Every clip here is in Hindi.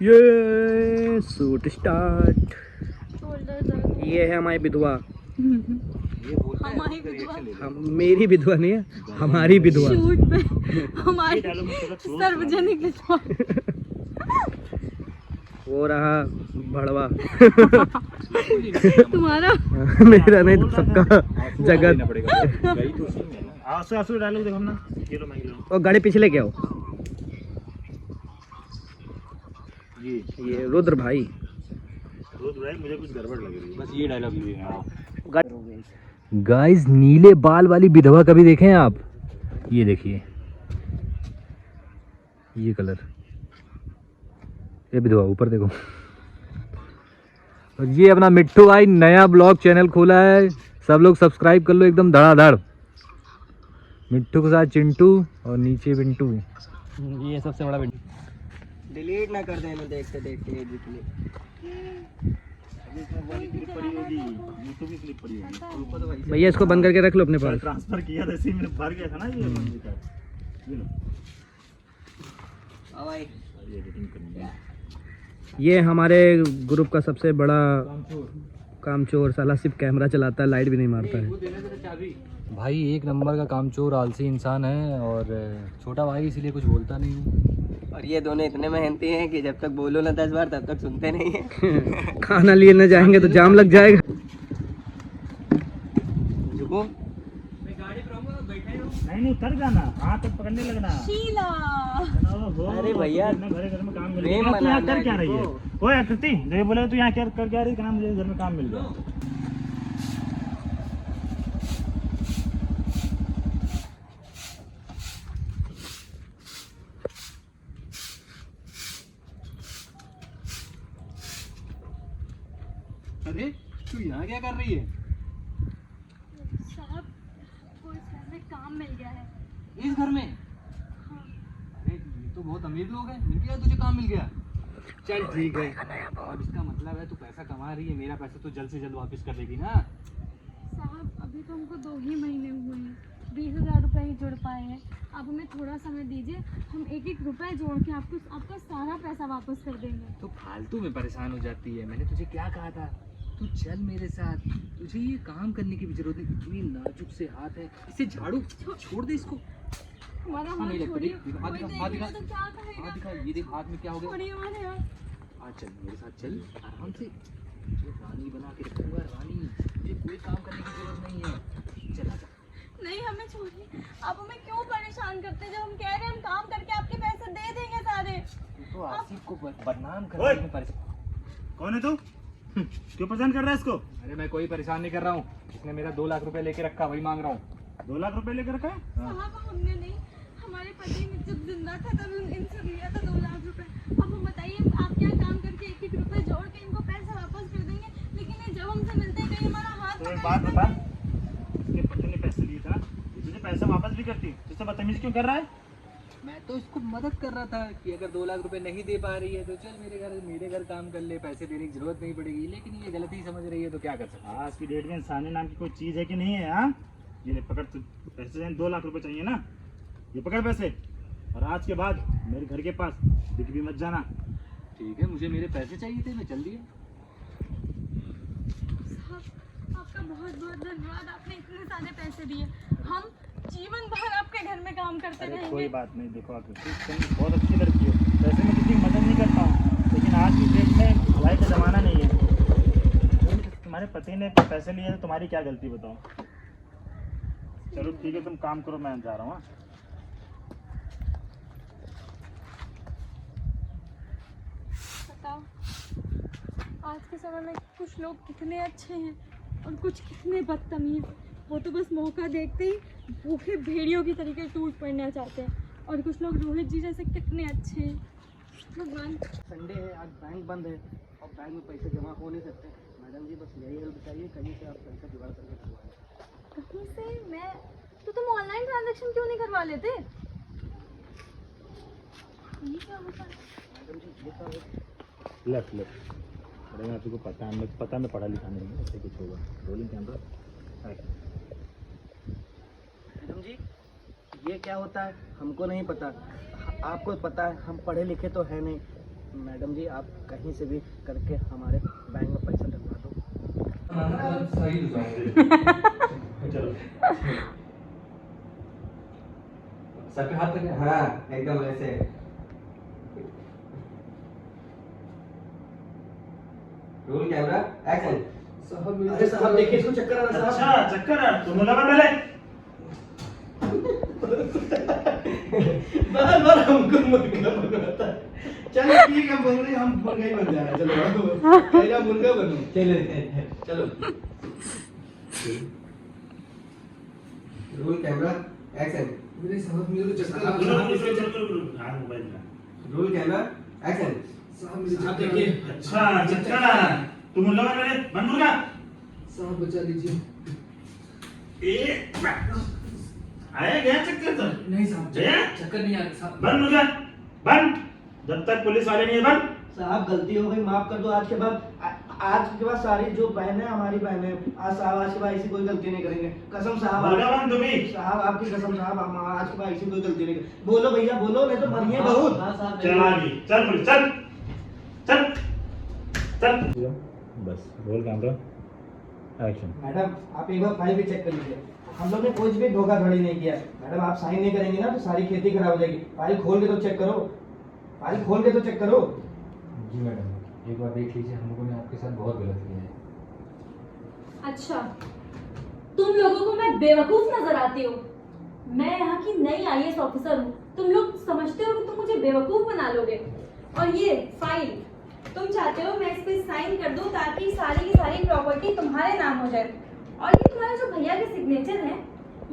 ये शूट स्टार्ट। ये है हमारी विधवा। हमारी विधवा, हम मेरी विधवा नहीं है, हमारी विधवा। शूट पे हमारी सार्वजनिक विधवा। वो रहा भड़वा। तुम्हारा मेरा नहीं तो सबका जगत। आंसू डालो देखो ना, किलो मैं किलो। और गाड़ी पीछे लेके आओ। जी ये रुद्र भाई। मुझे कुछ गड़बड़ लग रही है, बस ये डायलॉग लिए। गाइस नीले बाल वाली विधवा कभी देखे हैं आप? ये देखिए, ये कलर, ये विधवा ऊपर देखो। और ये अपना मिट्टू भाई नया ब्लॉग चैनल खोला है, सब लोग सब्सक्राइब कर लो एकदम धड़ाधड़। मिट्टू के साथ चिंटू और नीचे बिंटू। ये सबसे बड़ा बिंटू। डिलीट ना कर देना देखते देखते एडिट में। भैया इसको बंद करके रख लो अपने पास। ट्रांसफर किया था, इसी में भर गया था ना ये। भाई ये हमारे ग्रुप का सबसे बड़ा कामचोर, साला सिर्फ कैमरा चलाता है, लाइट भी नहीं मारता है। भाई एक नंबर का कामचोर आलसी इंसान है, और छोटा भाई इसलिए कुछ बोलता नहीं है। और ये दोनों इतने मेहनती हैं कि जब तक बोलो ना 10 बार तब तक सुनते नहीं हैं। खाना लिए न जाएंगे तो जाम लग जाएगा। झुको नहीं उतर जाना, हाथ तक पकड़ने लगना। शीला, अरे भैया, घर घर में काम मिल प्रेम गया। तू यहाँ मनाना कर क्या है रही है? जिसको। ओए आकृति, जो ये बोले तू यहाँ कर क्या रही है? मुझे घर में काम मिल गया। अरे तू यहाँ क्या कर रही है? साहब को इस घर में काम मिल गया है। इस घर में? अरे ये तो बहुत अमीर लोग हैं, मिल गया तुझे काम मिल गया। चल ठीक है, अब इसका मतलब है तू पैसा कमा रही है, मेरा पैसा तो जल्द से जल्द वापस कर देगी ना। साहब अभी तो हमको 2 ही महीने हुए हैं, 20,000 रुपये ही जुड़ पाए हैं। आप हमें थोड़ा समय दीजिए, हम 1-1 रुपए जोड़ के आपका सारा पैसा वापस कर देंगे। तो फालतू में परेशान हो जाती है, मैंने तुझे क्या कहा था? तू चल मेरे साथ, तुझे ये काम करने की भी जरूरत नहीं। इतनी नाजुक से हाथ है, इसे झाड़ू छोड़ दे इसको। हमारा हाँ, हाथ नहीं लगता, छोड़िए, देख, हाथ कोई दिखा, हाथ देखेगा दिखा। तो क्या कहेगा? हाथ दिखा, ये देख हाथ में क्या हो गया। छोड़िए हमारे हाथ। आज चल मेरे साथ, चल आराम से। तुझे रानी बना के रखूंगा, रानी। तुझे कोई काम करने की जरूरत नहीं है, चल आजा। नहीं हमें छोड़िए, आप हमें क्यों परेशान करते हैं? जब हम कह रहे हैं हम काम करके आपके पैसे दे देंगे सारे। तू तो आसिफ को बदनाम ओए! करने में परेशान। कौन है तू? क्यों परेशान कर रहा है इसको? अरे मैं कोई परेशान नहीं कर रहा हूँ, इसने मेरा 2 लाख रुपए लेके रखा, वही मांग रहा हूँ। 2 लाख रुपए लेकर रखा है? साहब हमने नहीं, हमारे पति ने जब जिंदा था तब इनसे लिया था 2 लाख रुपए। अब हम बताइए आप क्या काम करके 1-1 रुपए जोड़ के इनको पैसा वापस कर देंगे, लेकिन ये जब हमसे मिलते हैं कहीं हमारा हाथ तो एक पकड़ बात लेते बता, हैं। इसके पति ने पैसे लिए था, ये तुझे पैसा वापस भी करती, तुझसे बदतमीजी क्यों कर रहा है? मैं तो इसको मदद कर रहा था कि अगर 2 लाख रुपए नहीं दे पा रही है तो चल मेरे घर काम कर ले, पैसे देने की जरूरत नहीं पड़ेगी। लेकिन ये गलती समझ रही है तो क्या कर सकते हैं। आज की डेट में इंसानी नाम की कोई चीज़ है कि नहीं है? हाँ, ये ले पकड़, तू पैसे चाहिए, 2 लाख रुपए चाहिए ना, ये पकड़ पैसे। और आज के बाद मेरे घर के पास दिख भी मत जाना। ठीक है, मुझे मेरे पैसे चाहिए थे, मैं चल दिया। साहब आपका बहुत बहुत धन्यवाद, आपने इतने सारे पैसे दिए। हम जीवन भर आपके घर में काम करते अरे रहेंगे। कोई बात नहीं, देखो आकृति तुम बहुत अच्छी लड़की हो, वैसे मैं किसी की मदद नहीं करता हूँ, लेकिन आज की डेट में भलाई का ज़माना नहीं है। तुम्हारे पति ने पैसे लिए तो तुम्हारी क्या गलती बताओ? चलो ठीक है, तुम काम करो, मैं जा रहा हूँ। बताओ आज के समय में कुछ लोग कितने अच्छे हैं और कुछ कितने बदतमीज। वो तो बस मौका देखते ही भूखे भेड़ियों की तरीके टूट पड़ना चाहते हैं, और कुछ लोग रोहित जी जैसे कितने अच्छे हैं। भगवान, संडे है, आज बैंक बंद है और बैंक में पैसे जमा हो नहीं सकते। मैडम जी बस यही हेल्प चाहिए, कहीं से आप पैसा जुगाड़ करके करवाएं। कहीं से मैं तो तुम ऑनलाइन ट्रांजैक्शन क्यों नहीं करवा लेते? ये क्या होता है? मैडम जी ये सब लेफ्ट अरे मैं आपको पता मैं पढ़ा लिखा नहीं है, ऐसे कुछ होगा। Rolling camera. मैडम जी ये क्या होता है हमको नहीं पता, आपको पता है, हम पढ़े लिखे तो है नहीं। मैडम जी आप कहीं से भी करके हमारे बैंक में पैसा डलवा दो। चलो सबके हाथ में हाँ एकदम वैसे। Roll camera action. अरे साहब देखिए इसको चक्कर आ रहा है साहब। अच्छा चक्कर है, तुम्हें लगा पहले बार बार हमको मुर्गा बनवाता है। चलो ठीक है बोल रहे हम मुर्गा ही बन जा रहे हैं। चलो तेरा मुर्गा बनो। चलो रोल कैमरा एक्शन। मेरे साहब मुझे तो चक्कर आ रुको, रहा है। रुको, रुको, रुको, हाँ, मोबाइल में। Roll camera action. साहब मुझे चक्कर देखिए अच्छा चक्कर आ रहा है, तुम लगा पहले बंद मुर्गा। साहब बचा लीजिए। आया गया चक्कर तो नहीं साहब जया? चक्कर नहीं आ रहा साहब। बंद मुर्गा बंद, जब तक पुलिस वाले नहीं है बंद। साहब गलती हो गई माफ कर दो। आज के बाद सारी जो बहनें हमारी बहनें आज साहब आज के बाद ऐसी कोई गलती नहीं करेंगे। कसम साहब मुर्गा बंद तुम ही। साहब आपकी कसम साहब हम आज के बाद ऐसी कोई गलती नहीं करेंगे। बोलो भैया बोलो नहीं तो मरिए बहुत। चल आगे चल पुलिस चल चल चल। बस रोल कैमरा एक्शन। मैडम आप एक बार फाइल भी चेक कर लीजिए। हम लोग ने कुछ भी धोखाधड़ी नहीं किया। मैडम आप साइन नहीं करेंगे ना तो सारी खेती खराब हो जाएगी। फाइल खोल के तो चेक करो, फाइल खोल के तो चेक करो। जी मैडम एक बार देख लीजिए, हम लोगों ने आपके साथ बहुत गलत किया है। अच्छा, तुम लोगों को मैं बेवकूफ नजर आती हूँ। मैं यहाँ की नई आईएएस ऑफिसर हूँ। तुम लोग समझते हो कि तुम मुझे बेवकूफ बना लोगे। और ये फाइल तुम चाहते हो मैं इस पे साइन कर दूं ताकि सारी की सारी प्रॉपर्टी तुम्हारे नाम हो जाए। और ये तुम्हारे जो भैया के सिग्नेचर हैं,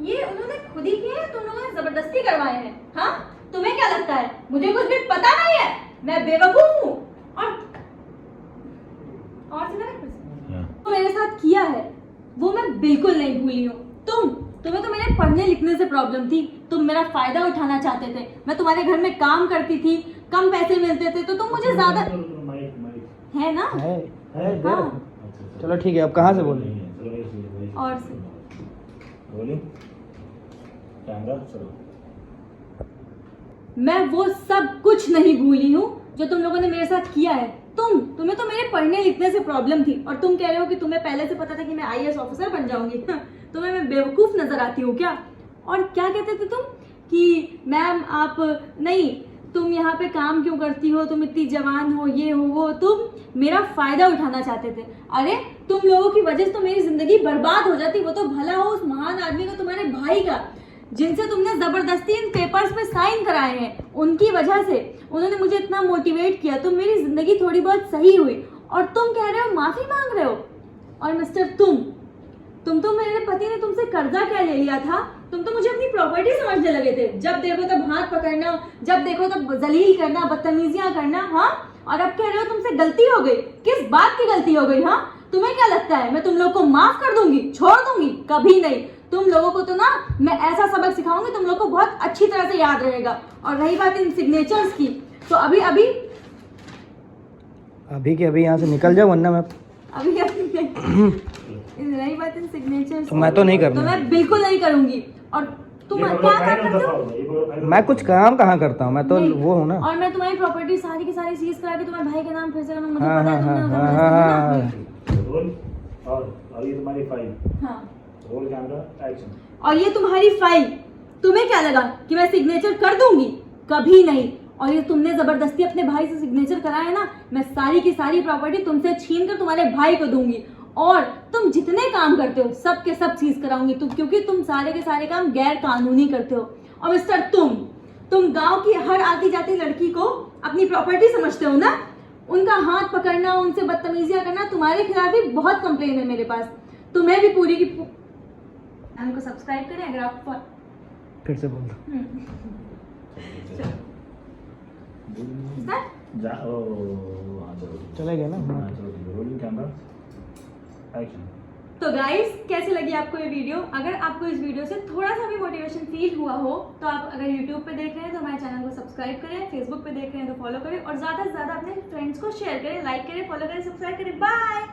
ये उन्होंने खुद ही किए हैं, तुम लोगों ने जबरदस्ती करवाए हैं। हाँ, तुम्हें क्या लगता है मुझे कुछ भी पता नहीं है? मैं बेवकूफ हूँ। और तो मेरे साथ किया है वो मैं बिल्कुल नहीं भूली हूँ। तुम्हें तो मेरे पढ़ने लिखने से प्रॉब्लम थी। तुम मेरा फायदा उठाना चाहते थे। मैं तुम्हारे घर में काम करती थी, कम पैसे मिलते थे तो तुम मुझे ज्यादा है ना। हाँ। चलो ठीक है अब कहाँ से बोल रहे हैं? और से रोलिंग कैमरा चलो। मैं वो सब कुछ नहीं भूली हूँ जो तुम लोगों ने मेरे साथ किया है। तुम्हें तो मेरे पढ़ने लिखने से प्रॉब्लम थी और तुम कह रहे हो कि तुम्हें पहले से पता था कि मैं आईएएस ऑफिसर बन जाऊंगी। तुम्हें मैं बेवकूफ नजर आती हूँ क्या? और क्या कहते थे तुम कि मैम आप नहीं, तुम यहाँ पे काम क्यों करती हो, तुम इतनी जवान हो, ये हो वो, तुम मेरा फायदा उठाना चाहते थे। अरे तुम लोगों की वजह से तो मेरी जिंदगी बर्बाद हो जाती। वो तो भला हो उस महान आदमी का, तुम्हारे भाई का, जिनसे तुमने जबरदस्ती इन पेपर्स पे साइन कराए हैं। उनकी वजह से उन्होंने मुझे इतना मोटिवेट किया तो मेरी जिंदगी थोड़ी बहुत सही हुई। और तुम कह रहे हो माफी मांग रहे हो। और मिस्टर तुम तो मेरे पति ने तुमसे कर्जा क्या ले लिया था? तुम तो मुझे अपनी प्रॉपर्टी समझने लगे थे। जब देखो तब हाथ पकड़ना, जब देखो तब जलील करना, बदतमीजियां करना। हाँ, और अब कह रहे हो तुमसे गलती हो गई। किस बात की गलती हो गई? हाँ, तुम्हें क्या लगता है मैं तुम लोग को माफ कर दूंगी, छोड़ दूंगी? कभी नहीं। तुम लोगों को तो ना मैं ऐसा सबक सिखाऊंगी तुम लोग को बहुत अच्छी तरह से याद रहेगा। और रही बात इन सिग्नेचर्स की, तो अभी के अभी यहाँ से निकल जाओ वरना मैं रही बात इन सिग्नेचर्स तो मैं तो नहीं करना। तो मैं बिल्कुल नहीं करूंगी। और तुम क्या करते हो? मैं कुछ काम कहाँ करता हूँ, मैं तो नहीं। वो हूँ ना। और मैं तुम्हारी प्रॉपर्टी सारी की सारी सीज करा के तुम्हारे भाई के नाम फिर से मुझे हाँ, पता है हाँ, तुमने हाँ, उधर हाँ, पैसे दिए रोल और ये तुम्हारी फाइल। ना। हाँ। Roll camera action. और ये तुम्हारी फाइल, तुम्हें क्या लगा कि मैं सिग्नेचर कर दूंगी? कभी नहीं। और ये तुमने जबरदस्ती अपने भाई से सिग्नेचर कराया है ना, मैं सारी की सारी प्रॉपर्टी तुमसे छीन कर तुम्हारे भाई को दूंगी। और तुम जितने काम करते हो सब के सब सीज कराऊंगी क्योंकि तुम सारे के सारे काम गैर कानूनी करते हो। और मिस्टर तुम गांव की हर आती जाती लड़की को अपनी प्रॉपर्टी समझते हो ना। उनका हाथ पकड़ना, उनसे बदतमीजियां करना, तुम्हारे खिलाफ भी बहुत कंप्लेन है मेरे पास। तुम्हें भी पूरी की चैनल को सब्सक्राइब करें अगर आप फिर से बोल दो। चलेगा ना। Rolling camera action. तो गाइस कैसे लगी आपको ये वीडियो? अगर आपको इस वीडियो से थोड़ा सा भी मोटिवेशन फील हुआ हो तो आप अगर YouTube पे देख रहे हैं तो हमारे चैनल को सब्सक्राइब करें, Facebook पे देख रहे हैं तो फॉलो करें और ज़्यादा से ज़्यादा अपने फ्रेंड्स को शेयर करें, लाइक करें, फॉलो करें, सब्सक्राइब करें। बाय।